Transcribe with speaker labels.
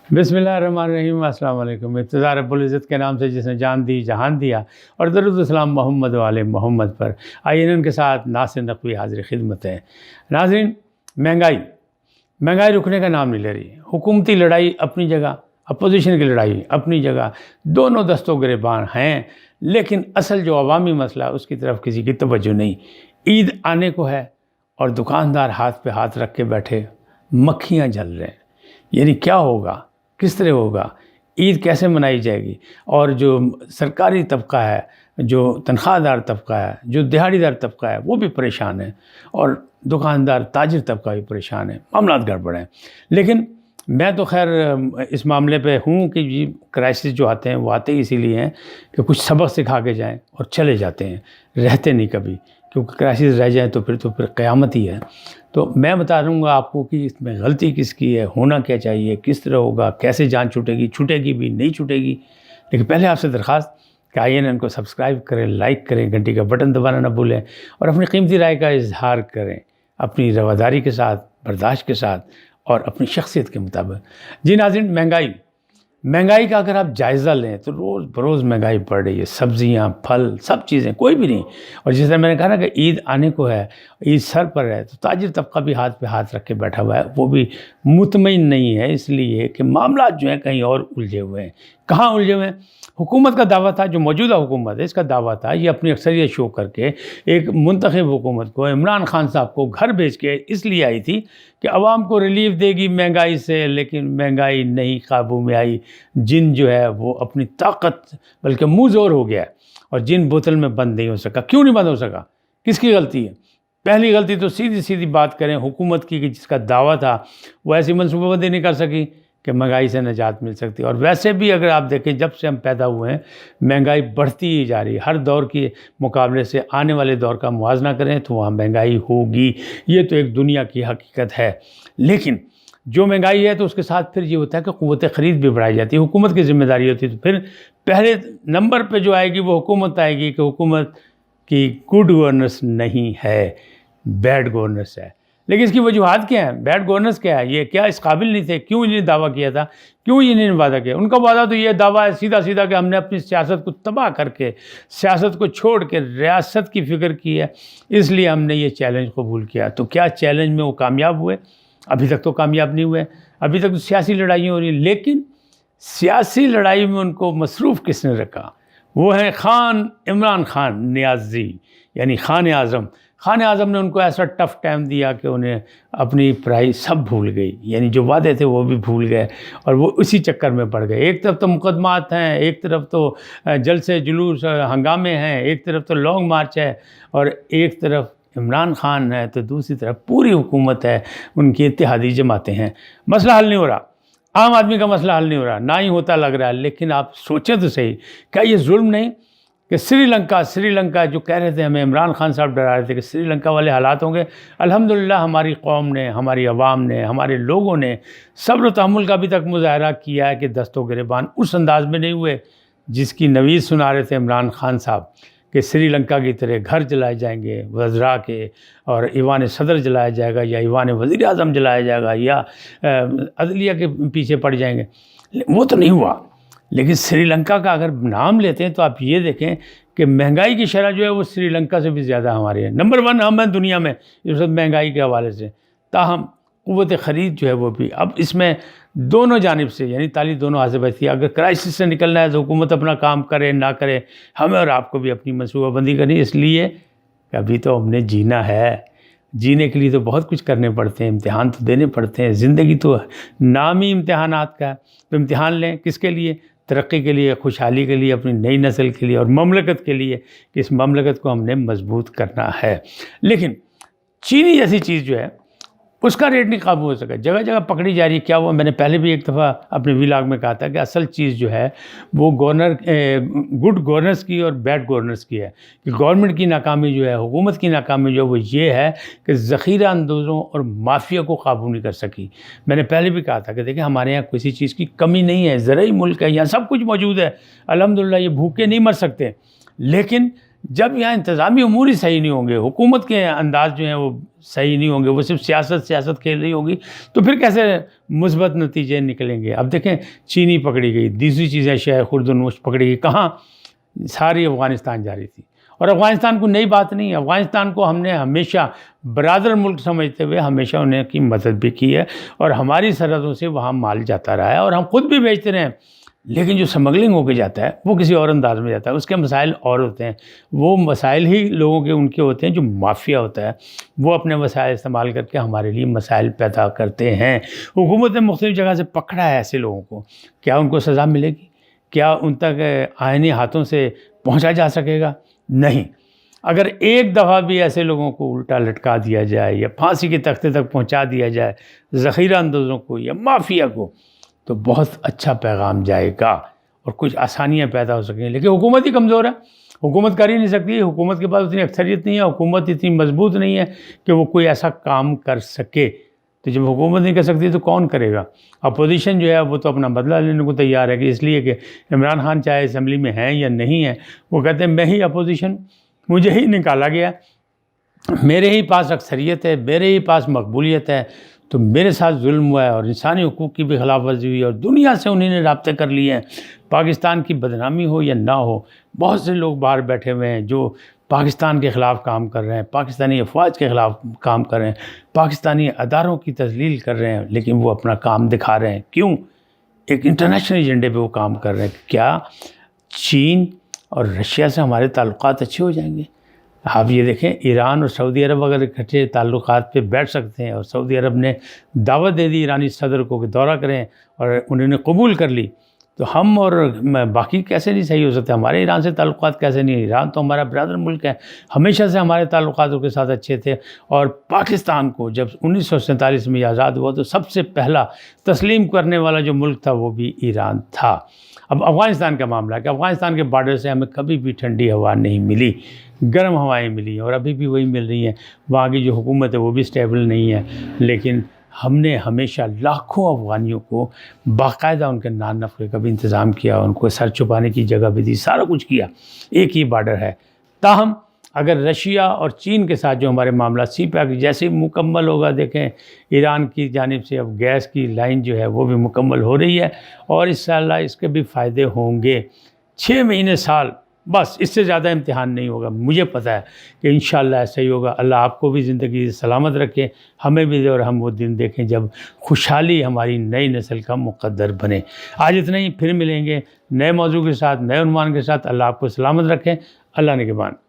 Speaker 1: बिस्मिल्लाहिर्रहमानिर्रहीम। अस्सलाम वालेकुम। इब्तिदा रब्बुल इज़्ज़त के नाम से जिसने जान दी जहान दिया, और दरूद सलाम मोहम्मद व आले मोहम्मद पर। आइए इनके साथ नासिर नक़वी हाज़िर खिदमत है। नाज़रीन, महंगाई रुकने का नाम नहीं ले रही। हुकूमती लड़ाई अपनी जगह, अपोजिशन की लड़ाई अपनी जगह, दोनों दस्तों गिरेबान हैं, लेकिन असल जो अवामी मसला है उसकी तरफ किसी की तवज्जो नहीं। ईद आने को है और दुकानदार हाथ पे हाथ रख के बैठे, मक्खियाँ जल रहे हैं। यानी क्या होगा, किस तरह होगा, ईद कैसे मनाई जाएगी। और जो सरकारी तबका है, जो तनख्वाहदार तबका है, जो दिहाड़ीदार तबका है, वो भी परेशान है, और दुकानदार ताजिर तबका भी परेशान है। मामलात गड़बड़ हैं। लेकिन मैं तो खैर इस मामले पे हूँ कि जी क्राइसिस जो आते हैं वो आते ही इसीलिए हैं कि कुछ सबक सिखा के जाएं और चले जाते हैं, रहते नहीं कभी, क्योंकि क्राइसिस रह जाए तो फिर क़यामत ही है। तो मैं बता दूँगा आपको कि इसमें गलती किसकी है, होना क्या चाहिए, किस तरह होगा, कैसे जान छूटेगी भी नहीं छूटेगी। लेकिन पहले आपसे दरख्वास्त कि आइए ना इनको सब्सक्राइब करें, लाइक करें, घंटी का बटन दबाना ना भूलें, और अपनी कीमती राय का इजहार करें अपनी रवादारी के साथ, बर्दाश्त के साथ और अपनी शख्सियत के मुताबिक। जी नाज़रीन, महंगाई का अगर आप जायज़ा लें तो रोज़ बरोज़ महंगाई बढ़ रही है। सब्ज़ियाँ, फल, सब चीज़ें, कोई भी नहीं। और जिस तरह मैंने कहा ना कि ईद आने को है, ईद सर पर है, तो ताजिर तबका भी हाथ पे हाथ रख के बैठा हुआ है। वो भी मुतमईन नहीं है, इसलिए कि मामला जो हैं कहीं और उलझे हुए हैं। कहाँ उलझे हुए हैं? हुकूमत का दावा था, जो मौजूदा हुकूमत है इसका दावा था, ये अपनी अक्सरियत शो करके एक मुंतखब हुकूमत को, इमरान खान साहब को घर भेज के इसलिए आई थी कि आवाम को रिलीफ देगी महंगाई से। लेकिन महंगाई नहीं काबू में आई। जिन जो है वो अपनी ताकत बल्कि मुँह ज़ोर हो गया है, और जिन बोतल में बंद नहीं हो सका। क्यों नहीं बंद हो सका? किसकी गलती है? पहली गलती तो सीधी सीधी बात करें हुकूमत की, कि जिसका दावा था वो ऐसी मनसूबाबंदी नहीं कर सकी कि महंगाई से निजात मिल सकती है। और वैसे भी अगर आप देखें, जब से हम पैदा हुए हैं महंगाई बढ़ती ही जा रही है। हर दौर के मुकाबले से आने वाले दौर का मुवाजना करें तो वहाँ महंगाई होगी। ये तो एक दुनिया की हकीकत है। लेकिन जो महंगाई है तो उसके साथ फिर ये होता है कि क़ुव्वत ख़रीद भी बढ़ाई जाती है। हुकूमत की ज़िम्मेदारी होती है। तो फिर पहले नंबर पे जो आएगी वो हुकूमत आएगी कि हुकूमत की गुड गवर्नेंस नहीं है, बैड गवर्नेंस है। लेकिन इसकी वजूहात क्या है? बैड गवर्नेंस क्या है? ये क्या इस काबिल नहीं थे? क्यों इन्हें दावा किया था? क्यों इन्हें वादा किया? उनका वादा तो ये दावा है सीधा सीधा कि हमने अपनी सियासत को तबाह करके, सियासत को छोड़ के रियासत की फ़िक्र की है, इसलिए हमने ये चैलेंज कबूल किया। तो क्या चैलेंज में वो कामयाब हुए? अभी तक तो कामयाब नहीं हुए। अभी तक तो सियासी लड़ाइयाँ हो रही हैं। लेकिन सियासी लड़ाई में उनको मसरूफ़ किसने रखा? वो है इमरान खान नियाज़ी, यानी खान आज़म ने उनको ऐसा टफ़ टाइम दिया कि उन्हें अपनी पढ़ाई सब भूल गई। यानी जो वादे थे वो भी भूल गए, और वो उसी चक्कर में पड़ गए। एक तरफ तो मुकदमात हैं, एक तरफ तो जलसे जुलूस हंगामे हैं, एक तरफ तो लॉन्ग मार्च है, और एक तरफ इमरान खान है, तो दूसरी तरफ पूरी हुकूमत है, उनकी इत्तेहादी जमातें हैं। मसला हल नहीं हो रहा। आम आदमी का मसला हल नहीं हो रहा, ना ही होता लग रहा है। लेकिन आप सोचें तो सही, क्या ये जुल्म नहीं कि श्रीलंका जो कह रहे थे, हमें इमरान खान साहब डरा रहे थे कि श्रीलंका वाले हालात होंगे। अल्हम्दुलिल्लाह हमारी कौम ने, हमारी आवाम ने, हमारे लोगों ने सब्र व तहम्मुल का अभी तक मुजाहरा किया है कि दस्तों गिरेबान उस अंदाज में नहीं हुए जिसकी नवीज़ सुना रहे थे इमरान खान साहब, कि श्रीलंका की तरह घर जलाए जाएंगे वज़रा के, और ईवान सदर जलाया जाएगा, या ईवान वज़ीर आज़म जलाया जाएगा, या अदलिया के पीछे पड़ जाएंगे। वो तो नहीं हुआ। लेकिन श्रीलंका का अगर नाम लेते हैं तो आप ये देखें कि महंगाई की शरह जो है वो श्रीलंका से भी ज़्यादा हमारी है। नंबर 1 हम हैं दुनिया में इस वक्त महंगाई के हवाले से। ताहम क़ुव्वत ख़रीद जो है वो भी, अब इसमें दोनों जानिब से, यानी ताली दोनों हाथ से बचती है। अगर क्राइसिस से निकलना है तो हुकूमत अपना काम करे ना करे, हमें और आपको भी अपनी मनसूबाबंदी करनी। इसलिए अभी तो हमने जीना है, जीने के लिए तो बहुत कुछ करने पड़ते हैं, इम्तिहान तो देने पड़ते हैं। ज़िंदगी तो नाम ही इम्तिहानात का है। तो इम्तिहान लें किसके लिए? तरक्की के लिए, खुशहाली के लिए, अपनी नई नस्ल के लिए और ममलकत के लिए, कि इस ममलकत को हमने मजबूत करना है। लेकिन चीनी जैसी चीज़ जो है उसका रेट नहीं काबू हो सका, जगह जगह पकड़ी जा रही है। क्या हुआ? मैंने पहले भी एक दफ़ा अपने व्लॉग में कहा था कि असल चीज़ जो है वो गुड गवर्नेंस की और बैड गवर्नेंस की है। कि गवर्नमेंट की नाकामी जो है, हुकूमत की नाकामी जो है वो ये है कि ज़ख़ीरा अंदोज़ों और माफिया को काबू नहीं कर सकी। मैंने पहले भी कहा था कि देखिए हमारे यहाँ किसी चीज़ की कमी नहीं है, ज़रई मुल्क है, यहाँ सब कुछ मौजूद है, अल्हम्दुलिल्लाह, ये भूखे नहीं मर सकते। लेकिन جب یہاں انتظامی امور ہی صحیح نہیں ہوں گے، حکومت کے انداز جو ہیں وہ صحیح نہیں ہوں گے، وہ صرف سیاست کھیل رہی ہوگی، تو پھر کیسے مثبت نتیجے نکلیں گے؟ اب دیکھیں چینی پکڑی گئی، دوسری چیزیں شیخ خردنوش پکڑی گئی، کہاں؟ ساری افغانستان جا رہی تھی، اور افغانستان کو نئی بات نہیں ہے، افغانستان کو ہم نے ہمیشہ برادر ملک سمجھتے ہوئے ہمیشہ انہیں کی مدد بھی کی ہے، اور ہماری سرحدوں سے وہاں مال جاتا رہا ہے اور ہم خود بھی بیچتے رہے ہیں، لیکن جو سمگلنگ ہو کے جاتا ہے وہ کسی اور انداز میں جاتا ہے، اس کے مسائل اور ہوتے ہیں، وہ مسائل ہی لوگوں کے ان کے ہوتے ہیں، جو مافیا ہوتا ہے وہ اپنے وسائل استعمال کر کے ہمارے لیے مسائل پیدا کرتے ہیں۔ حکومت نے مختلف جگہ سے پکڑا ہے ایسے لوگوں کو، کیا ان کو سزا ملے گی؟ کیا ان تک آئینی ہاتھوں سے پہنچا جا سکے گا؟ نہیں۔ اگر ایک دفعہ بھی ایسے لوگوں کو الٹا لٹکا دیا جائے یا پھانسی کے تختے تک پہنچا دیا جائے، ذخیرہ اندوزوں کو یا مافیا کو، تو بہت اچھا پیغام جائے گا اور کچھ آسانیاں پیدا ہو سکیں، لیکن حکومت ہی کمزور ہے، حکومت کر ہی نہیں سکتی، حکومت کے پاس اتنی اکثریت نہیں ہے، حکومت اتنی مضبوط نہیں ہے کہ وہ کوئی ایسا کام کر سکے۔ تو جب حکومت نہیں کر سکتی تو کون کرے گا؟ اپوزیشن جو ہے وہ تو اپنا بدلہ لینے کو تیار ہے، کہ اس لیے کہ عمران خان چاہے اسمبلی میں ہیں یا نہیں ہیں، وہ کہتے ہیں میں ہی اپوزیشن، مجھے ہی نکالا گیا، میرے ہی پاس اکثریت ہے، میرے ہی پاس مقبولیت ہے، تو میرے ساتھ ظلم ہوا ہے اور انسانی حقوق کی بھی خلاف ورزی ہوئی ہے، اور دنیا سے انہیں نے رابطے کر لیے ہیں، پاکستان کی بدنامی ہو یا نہ ہو۔ بہت سے لوگ باہر بیٹھے ہوئے ہیں جو پاکستان کے خلاف کام کر رہے ہیں، پاکستانی افواج کے خلاف کام کر رہے ہیں، پاکستانی اداروں کی تذلیل کر رہے ہیں، لیکن وہ اپنا کام دکھا رہے ہیں۔ کیوں؟ ایک انٹرنیشنل ایجنڈے پہ وہ کام کر رہے ہیں۔ کیا چین اور رشیا سے ہمارے تعلقات اچھے ہو جائیں گے؟ آپ یہ دیکھیں، ایران اور سعودی عرب اگر اکٹھے تعلقات پہ بیٹھ سکتے ہیں، اور سعودی عرب نے دعوت دے دی ایرانی صدر کو کہ دورہ کریں اور انہوں نے قبول کر لی، تو ہم اور باقی کیسے نہیں صحیح ہو سکتے؟ ہمارے ایران سے تعلقات کیسے نہیں؟ ایران تو ہمارا برادر ملک ہے، ہمیشہ سے ہمارے تعلقات کے ساتھ اچھے تھے، اور پاکستان کو جب 1947 میں آزاد ہوا تو سب سے پہلا تسلیم کرنے والا جو ملک تھا وہ بھی ایران تھا۔ اب افغانستان کا معاملہ ہے کہ افغانستان کے بارڈر سے ہمیں کبھی بھی ٹھنڈی ہوا نہیں ملی، گرم ہوائیں ملی ہیں، اور ابھی بھی وہی مل رہی ہیں، وہاں کی جو حکومت ہے وہ بھی سٹیبل نہیں ہے، لیکن ہم نے ہمیشہ لاکھوں افغانیوں کو باقاعدہ ان کے نان نفقے کا بھی انتظام کیا، ان کو سر چھپانے کی جگہ بھی دی، سارا کچھ کیا، ایک ہی بارڈر ہے۔ تاہم اگر رشیا اور چین کے ساتھ جو ہمارے معاملات سی پیک جیسے ہی مکمل ہوگا، دیکھیں ایران کی جانب سے اب گیس کی لائن جو ہے وہ بھی مکمل ہو رہی ہے، اور انشاءاللہ اس کے بھی فائدے ہوں گے۔ 6 مہینے سال، بس اس سے زیادہ امتحان نہیں ہوگا، مجھے پتہ ہے کہ انشاءاللہ ایسا ہی ہوگا۔ اللہ آپ کو بھی زندگی سلامت رکھے، ہمیں بھی دے، اور ہم وہ دن دیکھیں جب خوشحالی ہماری نئی نسل کا مقدر بنے۔ آج اتنا ہی، پھر ملیں گے نئے موضوع کے ساتھ، نئے عنوان کے ساتھ۔ اللہ آپ کو سلامت رکھیں، اللہ نگہبان۔